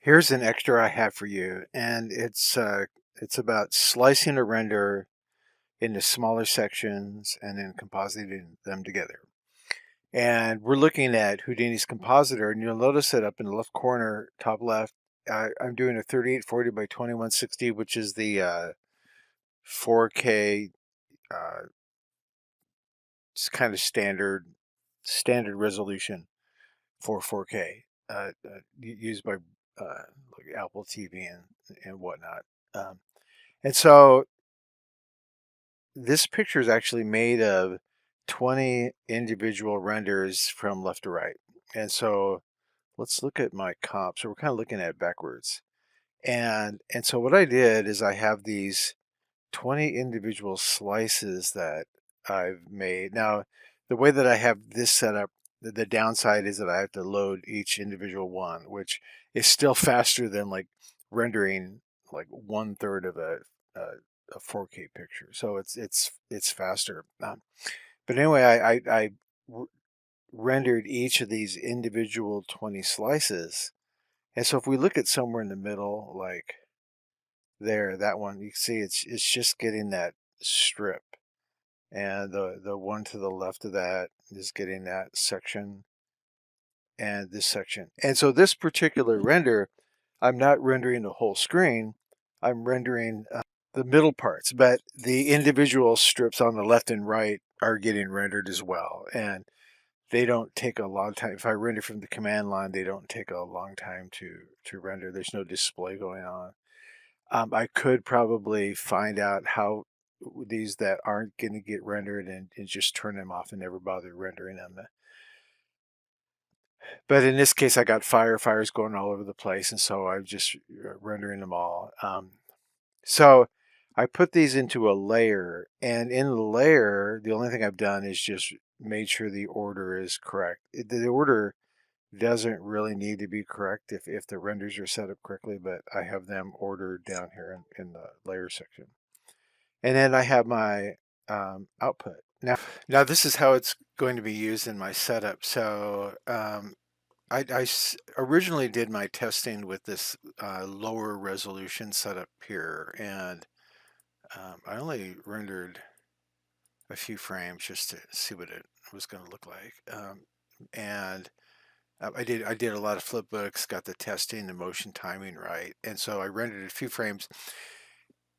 Here's an extra I have for you, and it's about slicing a render into smaller sections and then compositing them together. And we're looking at Houdini's compositor, and you'll notice that up in the left corner, top left, I'm doing a 3840 by 2160, which is the 4K. It's kind of standard resolution for 4K, used by like Apple TV and whatnot. Um, And so this picture is actually made of 20 individual renders from left to right. And so let's look at my comp. So we're kind of looking at it backwards. And so what I did is I have these 20 individual slices that I've made. Now, the way that I have this set up, the downside is that I have to load each individual one, which is still faster than like rendering like 1/3 of a 4K picture. So it's faster. But anyway, I rendered each of these individual 20 slices. And so if we look at somewhere in the middle, like there, that one, you can see it's just getting that strip. And the one to the left of that is getting that section and this section. And so this particular render, I'm not rendering the whole screen. I'm rendering the middle parts, but the individual strips on the left and right are getting rendered as well. And they don't take a long time. If I render from the command line, they don't take a long time to render. There's no display going on. I could probably find out how these that aren't going to get rendered and just turn them off and never bother rendering them. But in this case, I got fires going all over the place, and so I'm just rendering them all. So I put these into a layer, and in the layer, the only thing I've done is just made sure the order is correct. The order doesn't really need to be correct if the renders are set up correctly, but I have them ordered down here in the layer section. And then I have my output. Now this is how it's going to be used in my setup. So originally did my testing with this lower resolution setup here, and I only rendered a few frames just to see what it was going to look like. And I did a lot of flip books, got the testing, the motion timing right, and so I rendered a few frames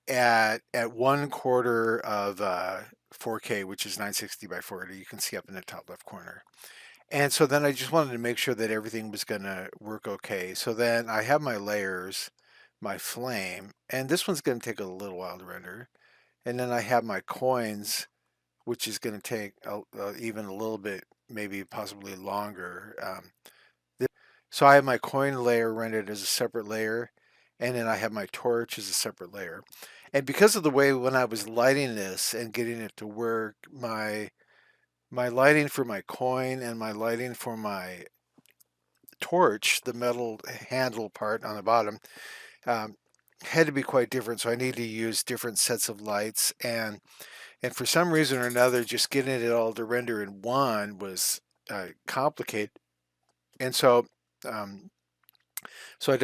at 1/4 of 4K, which is 960 by 480. You can see up in the top left corner. And so then I just wanted to make sure that everything was going to work okay. So then I have my layers, my flame, and this one's going to take a little while to render. And then I have my coins, which is going to take even a little bit, maybe possibly longer. So I have my coin layer rendered as a separate layer, and then I have my torch as a separate layer. And because of the way when I was lighting this and getting it to work, my lighting for my coin and my lighting for my torch, the metal handle part on the bottom, um, had to be quite different. So I need to use different sets of lights, and for some reason or another, just getting it all to render in one was complicated. And um, so I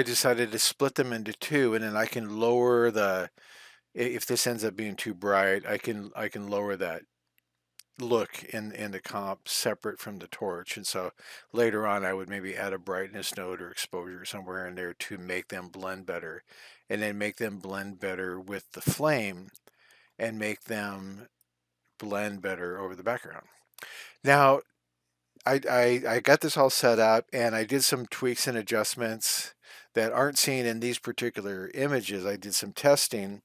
decided to split them into two, and then I can lower the, if this ends up being too bright, I can lower that look in the comp separate from the torch. And so later on I would maybe add a brightness node or exposure somewhere in there to make them blend better, and then make them blend better with the flame and make them blend better over the background. Now I got this all set up, and I did some tweaks and adjustments that aren't seen in these particular images. I did some testing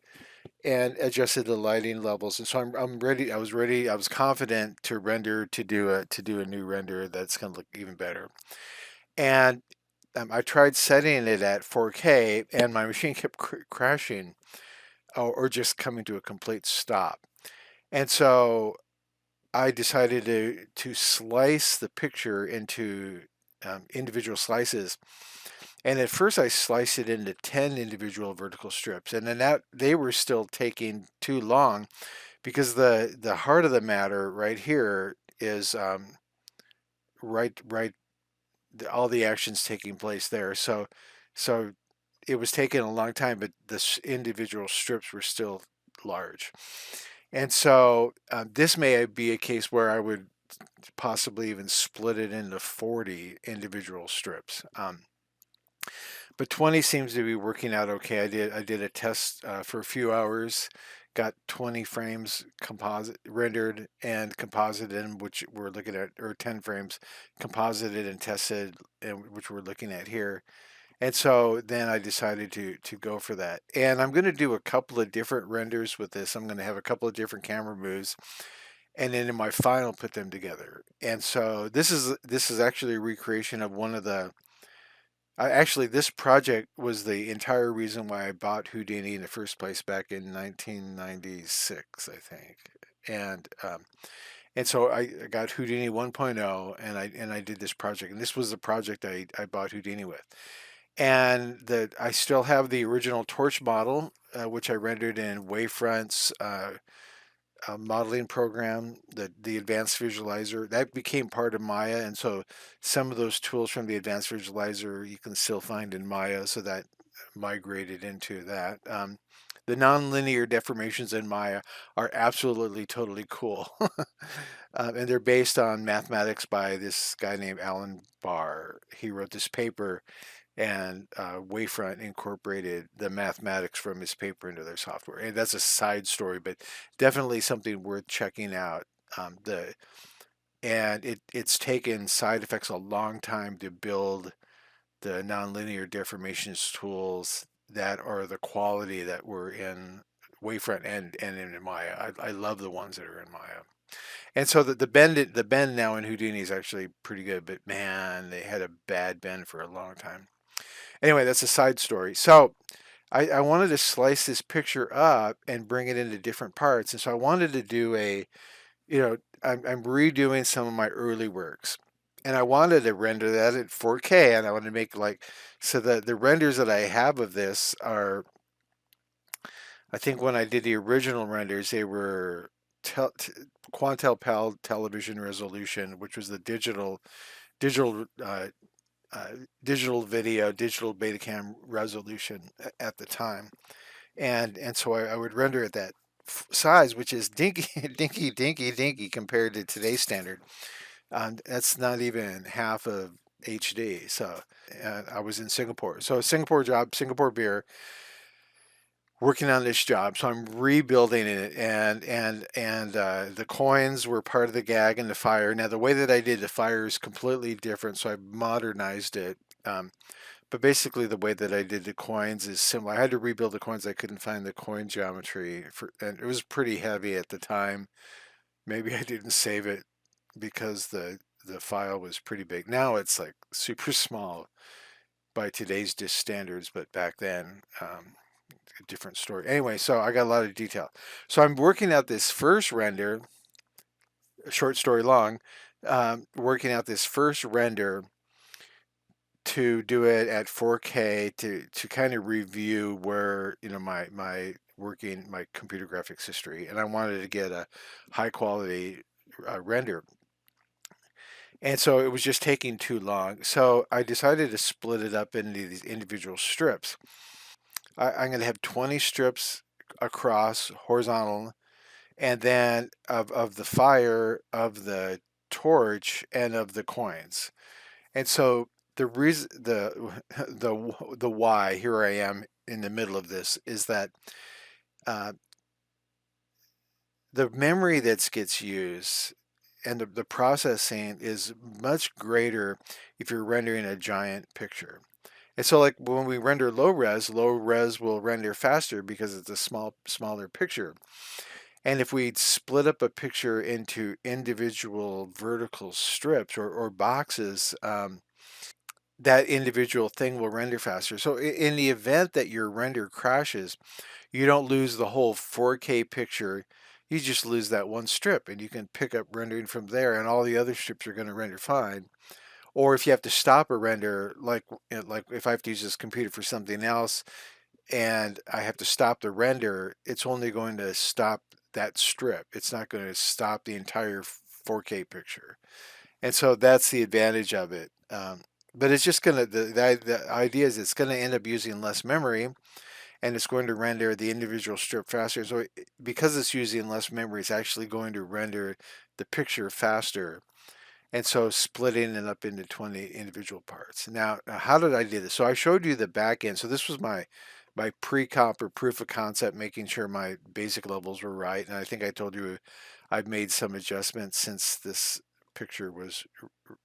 and adjusted the lighting levels, and so I'm ready. I was ready. I was confident to render to do a new render that's going to look even better. And I tried setting it at 4K, and my machine kept crashing or just coming to a complete stop. And so I decided to slice the picture into individual slices. And at first I sliced it into 10 individual vertical strips, and then that they were still taking too long because the heart of the matter right here is right all the actions taking place there. So So it was taking a long time, but the individual strips were still large. And so this may be a case where I would possibly even split it into 40 individual strips. But 20 seems to be working out okay. I did a test for a few hours, got 20 frames composite rendered and composited, which we're looking at, or 10 frames composited and tested, and which we're looking at here. And so then I decided to go for that. And I'm going to do a couple of different renders with this. I'm going to have a couple of different camera moves, and then in my final put them together. And so this is actually a recreation of one of the actually, this project was the entire reason why I bought Houdini in the first place back in 1996, I think. And um, and so I got Houdini 1.0, and I did this project, and this was the project I bought Houdini with. And I still have the original torch model, which I rendered in wavefronts, modeling program, the advanced visualizer that became part of Maya, and so some of those tools from the advanced visualizer you can still find in Maya, so that migrated into that. The nonlinear deformations in Maya are absolutely totally cool, and they're based on mathematics by this guy named Alan Barr. He wrote this paper, and Wavefront incorporated the mathematics from his paper into their software. And that's a side story, but definitely something worth checking out. The and it's taken side effects a long time to build the nonlinear deformations tools that are the quality that were in Wavefront and in Maya. I love the ones that are in Maya. And so the bend now in Houdini is actually pretty good, but man, they had a bad bend for a long time. Anyway, that's a side story. So I wanted to slice this picture up and bring it into different parts. And so I wanted to do I'm redoing some of my early works. And I wanted to render that at 4K, and I wanted to make so the renders that I have of this are, I think when I did the original renders, they were tel- t- Quantel PAL television resolution, which was the digital uh, digital video, digital Betacam resolution at the time, and so I would render at that size, which is dinky, dinky, dinky, dinky compared to today's standard. That's not even half of HD. So I was in Singapore, so Singapore job, Singapore beer, working on this job. So I'm rebuilding it, and the coins were part of the gag and the fire. Now the way that I did the fire is completely different, so I modernized it. Um, But basically, the way that I did the coins is similar. I had to rebuild the coins. I couldn't find the coin geometry and it was pretty heavy at the time. Maybe I didn't save it because the file was pretty big. Now it's like super small by today's disk standards, but back then, a different story. Anyway, so I got a lot of detail. So I'm working out this first render, a short story long, working out this first render to do it at 4K to kind of review where my working my computer graphics history, and I wanted to get a high quality render, and so it was just taking too long. So I decided to split it up into these individual strips. I'm going to have 20 strips across horizontal, and then of the fire, of the torch, and of the coins. And so the reason the why here I am in the middle of this is that uh, the memory that gets used and the processing is much greater if you're rendering a giant picture. And so like when we render low res will render faster because it's a smaller picture. And if we split up a picture into individual vertical strips or boxes, that individual thing will render faster. So in the event that your render crashes, you don't lose the whole 4K picture. You just lose that one strip, and you can pick up rendering from there, and all the other strips are going to render fine. Or if you have to stop a render, like if I have to use this computer for something else, and I have to stop the render, it's only going to stop that strip. It's not going to stop the entire 4K picture. And so that's the advantage of it. but it's just gonna the idea is it's gonna end up using less memory, and it's going to render the individual strip faster. So because it's using less memory, it's actually going to render the picture faster. And so splitting it up into 20 individual parts. Now, how did I do this? So I showed you the back end. So this was my pre-comp or proof of concept, making sure my basic levels were right. And I think I told you I've made some adjustments since this picture was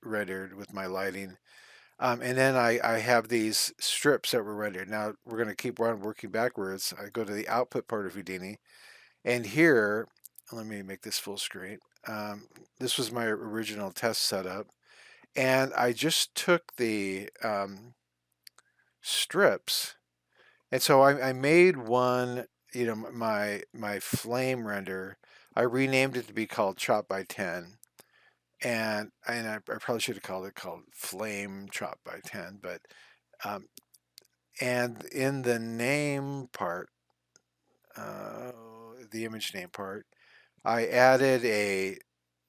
rendered with my lighting. And then I have these strips that were rendered. Now we're going to keep on working backwards. I go to the output part of Houdini, and here, let me make this full screen. This was my original test setup, and I just took the strips, and so I made one. You know, my flame render. I renamed it to be called Chop by 10, and I probably should have called Flame Chop by 10, but um, and in the name part, the image name part, I added a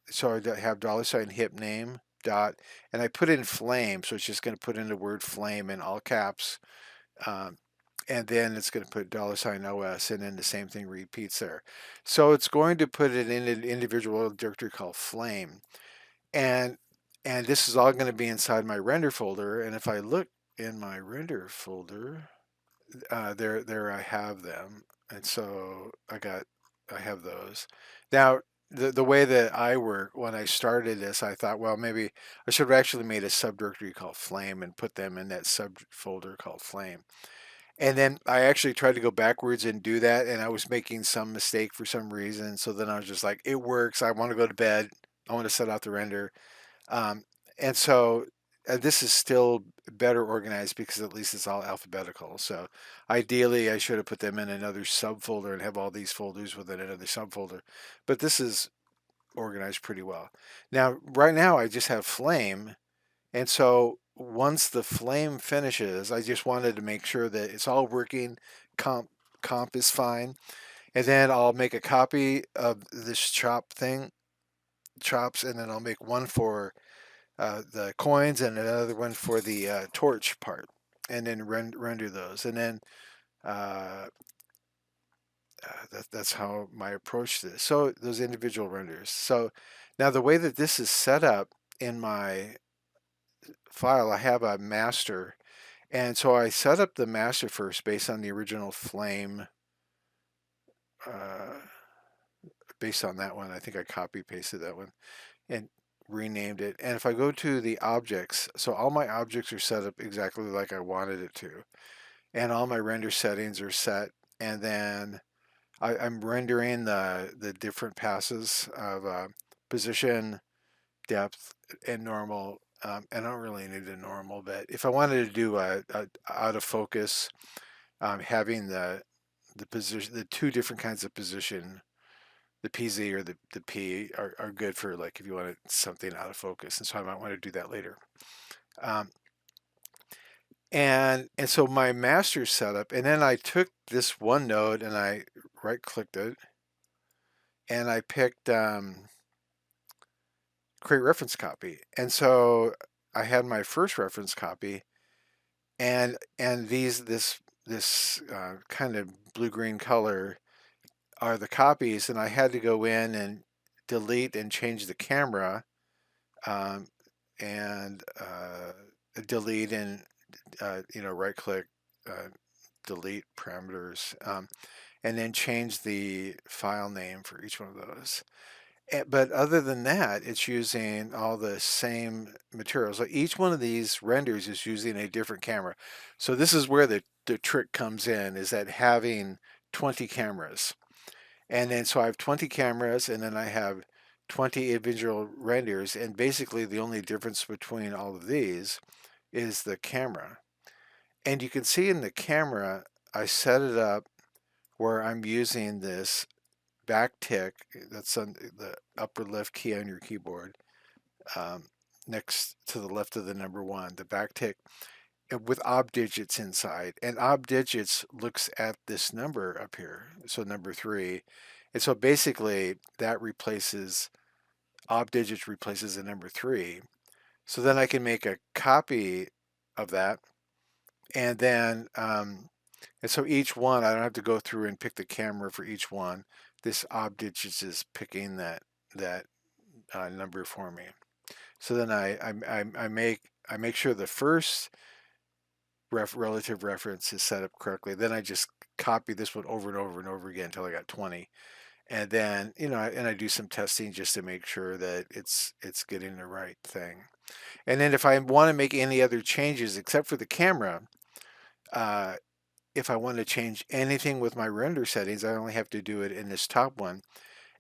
so I have dollar sign hip name dot, and I put in flame, so it's just going to put in the word flame in all caps, um, and then it's going to put dollar sign OS, and then the same thing repeats there. So it's going to put it in an individual directory called flame, and and this is all going to be inside my render folder. And if I look in my render folder, there I have them, and so I have those. Now the way that I work when I started this, I thought, well, maybe I should have actually made a subdirectory called Flame and put them in that subfolder called Flame. And then I actually tried to go backwards and do that, and I was making some mistake for some reason. So then I was just like, it works. I want to go to bed. I want to set out the render. Um, and so this is still better organized because at least it's all alphabetical. So ideally, I should have put them in another subfolder and have all these folders within another subfolder. But this is organized pretty well. Now, right now, I just have Flame. And so once the Flame finishes, I just wanted to make sure that it's all working. Comp, comp is fine. And then I'll make a copy of this chop thing, chops, and then I'll make one for the coins and another one for the torch part, and then render those. And then uh, that's how my approach to this. So those individual renders. So now the way that this is set up in my file, I have a master. And so I set up the master first based on the original Flame, uh, based on that one. I think I copy pasted that one and renamed it. And if I go to the objects, so all my objects are set up exactly like I wanted it to. And all my render settings are set. And then I'm rendering the different passes of position, depth, and normal. And I don't really need a normal, but if I wanted to do a out of focus, having the position, the two different kinds of position, the PZ or the P are good for like if you want something out of focus, and so I might want to do that later. Um, and so my master setup, and then I took this one node and I right clicked it, and I picked create reference copy, and so I had my first reference copy, and this kind of blue green color are the copies, and I had to go in and delete and change the camera, um, and delete and right click, uh, delete parameters, and then change the file name for each one of those. But other than that, it's using all the same materials. So each one of these renders is using a different camera. So this is where the trick comes in, is that having 20 cameras. And then so I have 20 cameras, and then I have 20 individual renders, and basically the only difference between all of these is the camera. And you can see in the camera, I set it up where I'm using this back tick, that's on the upper left key on your keyboard, um, next to the left of the number one, the back tick, with ob digits inside. And ob digits looks at this number up here, so number 3. And so basically that replaces, ob digits replaces the number 3. So then I can make a copy of that, and then and so each one I don't have to go through and pick the camera for each one. This object is just picking that number for me. So then I make sure the first relative reference is set up correctly. Then I just copy this one over and over and over again until I got 20. And then, and I do some testing just to make sure that it's getting the right thing. And then if I want to make any other changes except for the camera, uh, if I want to change anything with my render settings, I only have to do it in this top one.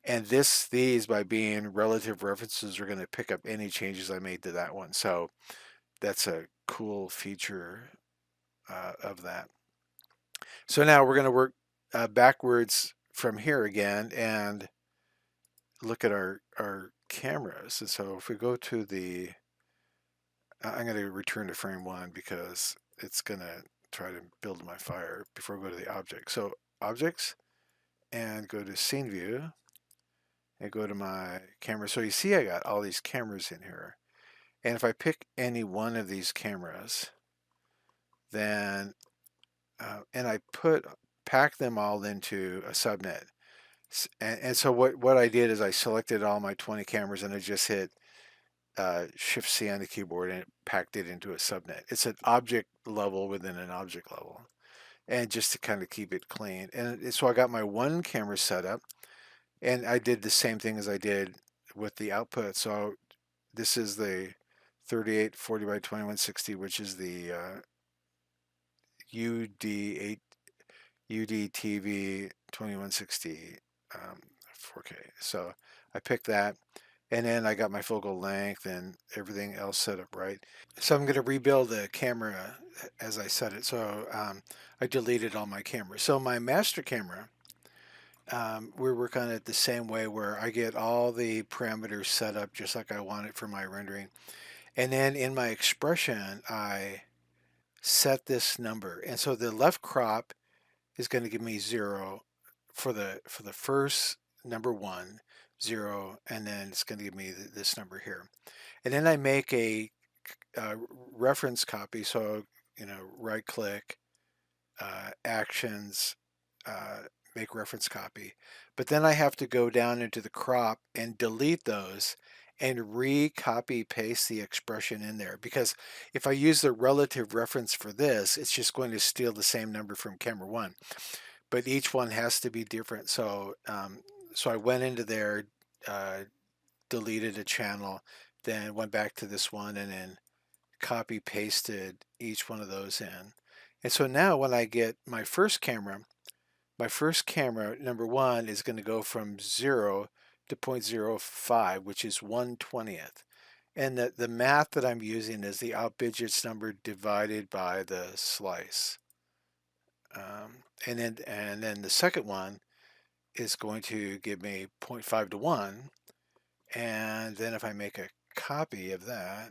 And these by being relative references are going to pick up any changes I made to that one. So that's a cool feature of that. So now we're going to work backwards from here again and look at our cameras. And so if we go to I'm going to return to frame one because it's going to try to build my fire before we go to the object. So objects, and go to scene view and go to my camera. So you see I got all these cameras in here. And if I pick any one of these cameras, then, and I pack them all into a subnet. And so what I did is I selected all my 20 cameras and I just hit Shift C on the keyboard and it packed it into a subnet. It's an object level within an object level. And just to kind of keep it clean. And so I got my one camera set up and I did the same thing as I did with the output. So this is the 3840 by 2160, which is the UD8 UDTV 2160 4K. So I picked that, and then I got my focal length and everything else set up right. So I'm going to rebuild the camera as I set it. So I deleted all my cameras. So my master camera, we're working on it the same way where I get all the parameters set up just like I want it for my rendering. And then in my expression, I set this number. And so the left crop is going to give me 0 for the first number 1, 0, and then it's going to give me this number here. And then I make a reference copy. So, right click, actions, uh, make reference copy. But then I have to go down into the crop and delete those and re-copy paste the expression in there, because if I use the relative reference for this, it's just going to steal the same number from camera 1, but each one has to be different. So so I went into there, uh, deleted a channel, then went back to this one and then copy pasted each one of those in. And so now when I get my first camera, number 1, is going to go from 0 to 0.05, which is 1/20th. And the math that I'm using is the outbidgets number divided by the slice. And then the second one is going to give me 0.5 to 1. And then if I make a copy of that,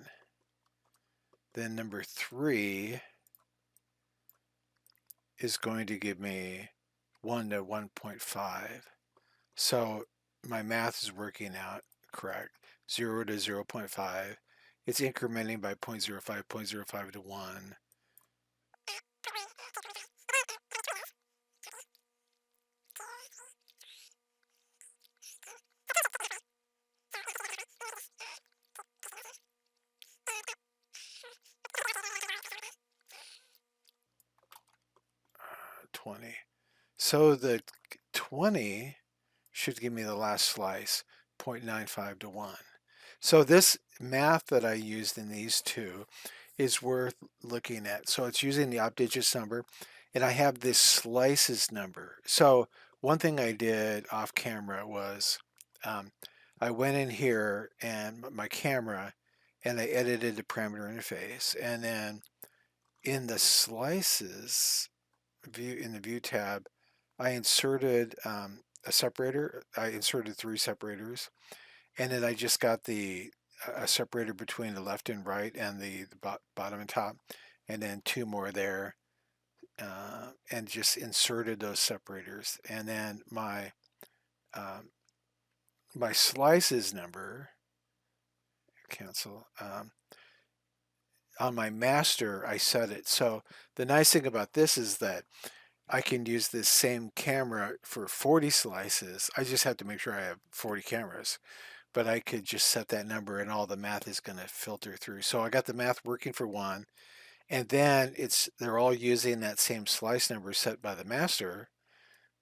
then number 3 is going to give me 1 to 1.5. So my math is working out correct. 0 to 0.5. It's incrementing by 0.05, 0.05 to 1. 20. So the 20 should give me the last slice, 0.95 to 1. So this math that I used in these two is worth looking at. So it's using the op digits number, and I have this slices number. So one thing I did off camera was I went in here and my camera and I edited the parameter interface, and then in the slices view, in the view tab, I inserted a separator. I inserted 3 separators, and then I just got a separator between the left and right and the bottom and top, and then 2 more there, and just inserted those separators. And then um, my slices number, cancel. on my master, I set it. So the nice thing about this is that I can use this same camera for 40 slices. I just have to make sure I have 40 cameras, but I could just set that number and all the math is going to filter through. So I got the math working for one, and then they're all using that same slice number set by the master,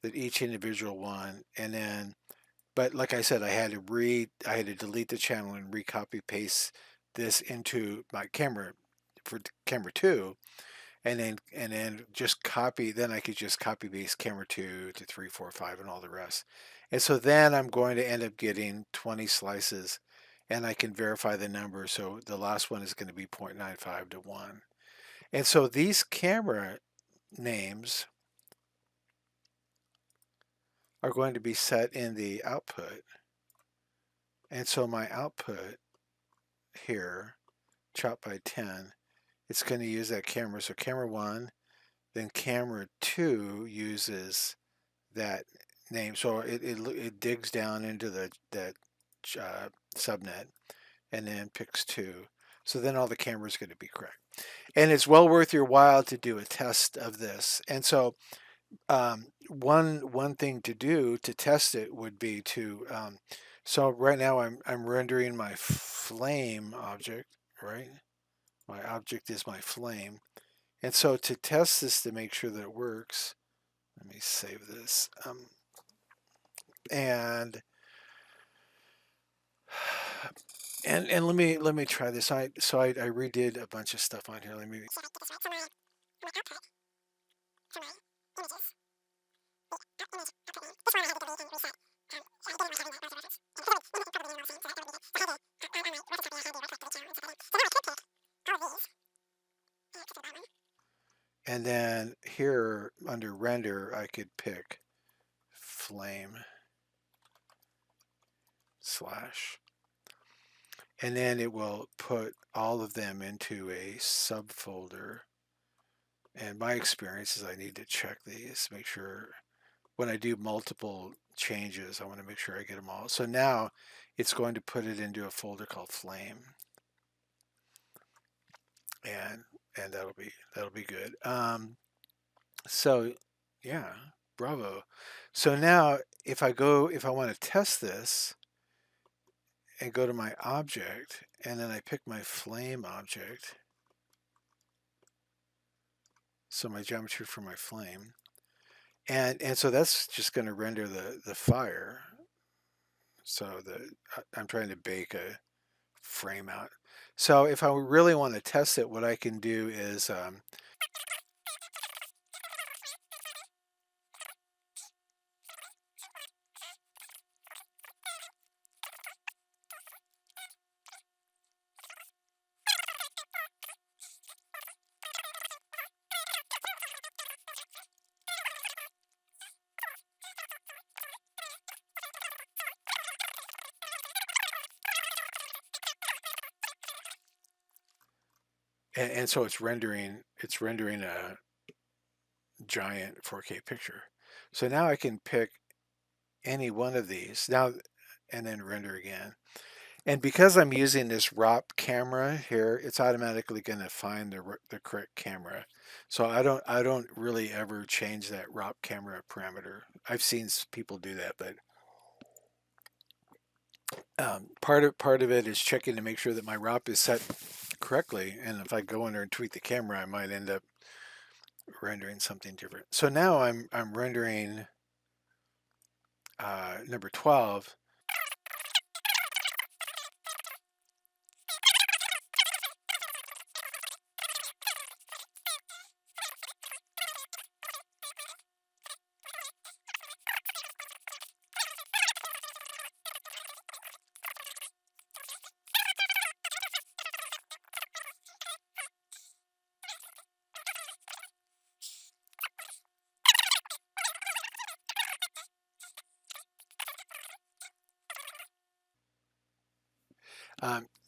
that each individual one, and then, but like I said, I had to delete the channel and recopy paste this into my camera for camera two, and then just copy. Then I could just copy paste camera two to three, four, five, and all the rest. And so then I'm going to end up getting 20 slices, and I can verify the number. So the last one is going to be 0.95 to 1. And so these camera names are going to be set in the output. And so my output here, chop by 10, it's going to use that camera. So camera 1, then camera 2 uses that name. So it digs down into that subnet and then picks 2. So then all the cameras are going to be correct. And it's well worth your while to do a test of this. And so one thing to do to test it would be to so right now I'm rendering my flame object, right? My object is my flame. And so to test this to make sure that it works, let me save this. And and let me try this. I redid a bunch of stuff on here. Let me. And then here under render, I could pick flame slash. And then it will put all of them into a subfolder. And my experience is I need to check these, make sure when I do multiple changes, I want to make sure I get them all. So now it's going to put it into a folder called flame. And that'll be good. So yeah, bravo. So now if I want to test this and go to my object, and then I pick my flame object, so my geometry for my flame, and so that's just going to render the fire. So I'm trying to bake a frame out. So if I really want to test it, what I can do is and so it's rendering a giant 4K picture. So now I can pick any one of these now and then render again. And because I'm using this ROP camera here, it's automatically going to find the correct camera. So I don't really ever change that ROP camera parameter. I've seen people do that, but part of it is checking to make sure that my ROP is set correctly. And if I go in there and tweak the camera, I might end up rendering something different. So now I'm rendering number 12.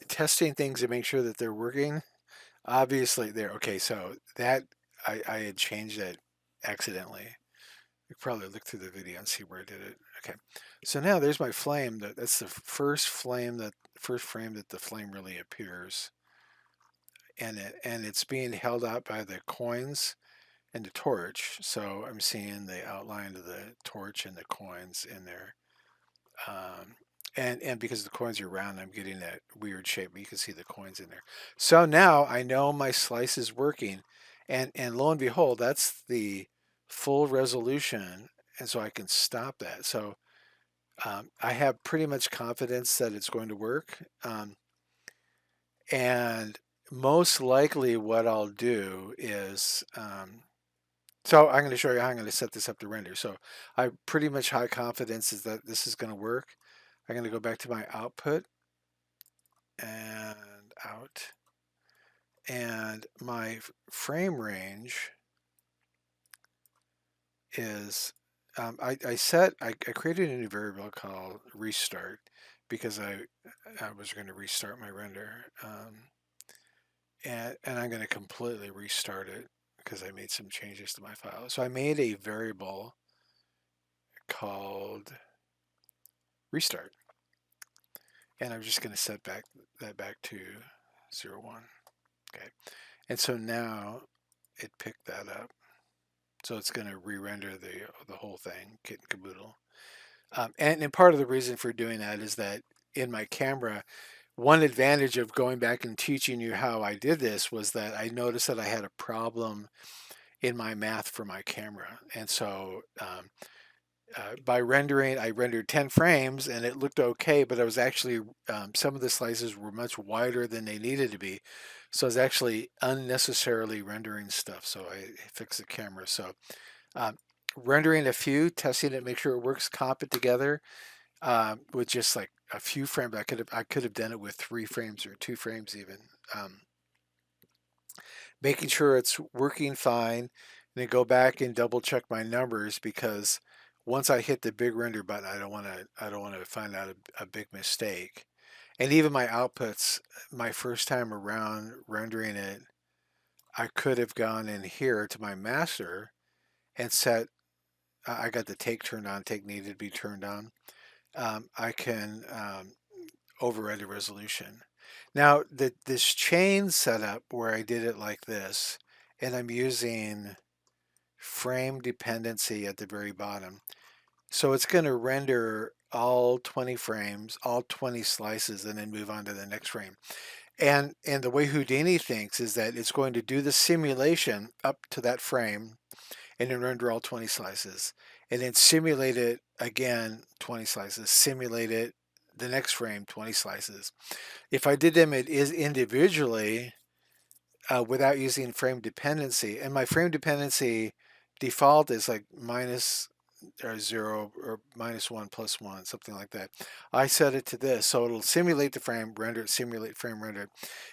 Testing things to make sure that they're working. Obviously, they're okay. So that I had changed that accidentally. You probably look through the video and see where I did it. Okay, so now there's my flame. That's the first frame that the flame really appears and it's being held out by the coins and the torch. So I'm seeing the outline of the torch and the coins in there. Um, and because the coins are round, I'm getting that weird shape, but you can see the coins in there. So now I know my slice is working, and lo and behold, that's the full resolution, and so I can stop that. So I have pretty much confidence that it's going to work, and most likely what I'll do is so I'm going to show you how I'm going to set this up to render. So I pretty much high confidence is that this is going to work. I'm going to go back to my output and out. And my frame range is, I created a new variable called restart because I was going to restart my render. And I'm going to completely restart it because I made some changes to my file. So I made a variable called restart. And I'm just going to set that back to 0, 1. Okay. And so now it picked that up. So it's going to re-render the whole thing, kit and caboodle. And part of the reason for doing that is that in my camera, one advantage of going back and teaching you how I did this was that I noticed that I had a problem in my math for my camera. And so by rendering, I rendered 10 frames and it looked okay, but I was actually, some of the slices were much wider than they needed to be. So I was actually unnecessarily rendering stuff. So I fixed the camera. So um, rendering a few, testing it, make sure it works, comp it together with just like a few frames. I could have done it with 3 frames or 2 frames even. Um, Making sure it's working fine, and then go back and double check my numbers because once I hit the big render button, I don't want to find out a big mistake. And even my outputs, my first time around rendering it, I could have gone in here to my master and set. I got the take turned on. Take needed to be turned on. I can override the resolution. Now, this chain setup where I did it like this, and I'm using frame dependency at the very bottom. So it's going to render all 20 frames, all 20 slices, and then move on to the next frame. And the way Houdini thinks is that it's going to do the simulation up to that frame and then render all 20 slices and then simulate it again 20 slices, simulate it the next frame 20 slices. If I did them it is individually without using frame dependency, and my frame dependency default is like minus or 0 or -1 +1, something like that. I set it to this, so it'll simulate the frame, render it, simulate frame, render it.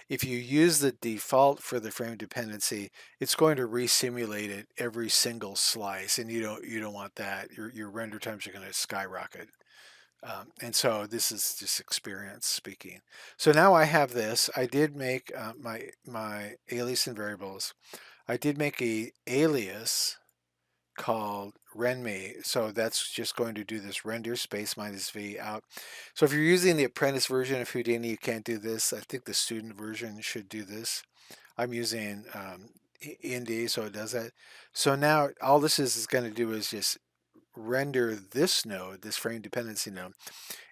If you use the default for the frame dependency, it's going to re-simulate it every single slice, and you don't want that. Your render times are going to skyrocket. And so this is just experience speaking. So now I have this. I did make my alias and variables. I did make a alias called renme. So that's just going to do this render space minus v out. So if you're using the apprentice version of Houdini, you can't do this. I think the student version should do this. I'm using Indy, so it does that. So now all this is going to do is just render this node, this frame dependency node,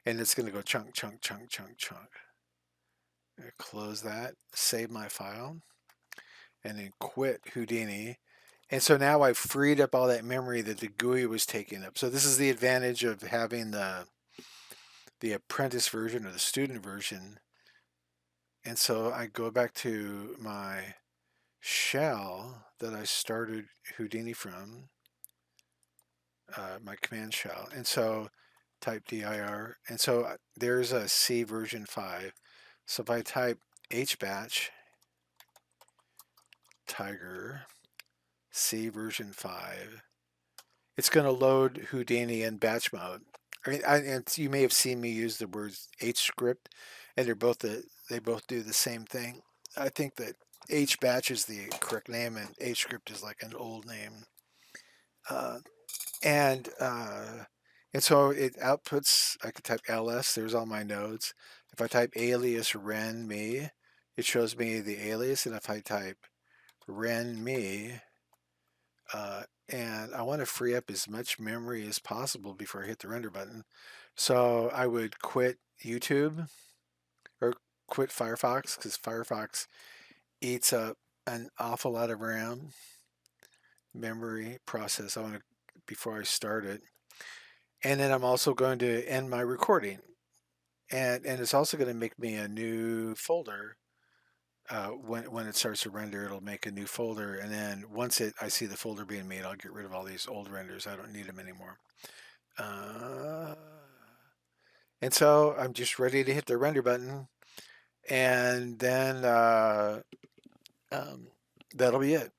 and it's going to go chunk, chunk, chunk, chunk, chunk. Close that, save my file, and then quit Houdini. And so now I've freed up all that memory that the GUI was taking up. So this is the advantage of having the apprentice version or the student version. And so I go back to my shell that I started Houdini from, my command shell. And so type dir. And so there's a C version 5. So if I type hbatch tiger C version 5, it's going to load Houdini in batch mode. I mean, and you may have seen me use the words hscript, and they both do the same thing. I think that hbatch is the correct name, and hscript is like an old name. Uh, and uh, and so it outputs. I could type ls. There's all my nodes. If I type alias ren me, it shows me the alias, and if I type ren me, and I want to free up as much memory as possible before I hit the render button. So I would quit YouTube or quit Firefox because Firefox eats up an awful lot of RAM memory process. I want to before I start it, and then I'm also going to end my recording, and it's also going to make me a new folder. When it starts to render, it'll make a new folder, and then once I see the folder being made, I'll get rid of all these old renders. I don't need them anymore. Uh, and so I'm just ready to hit the render button, and then um, that'll be it.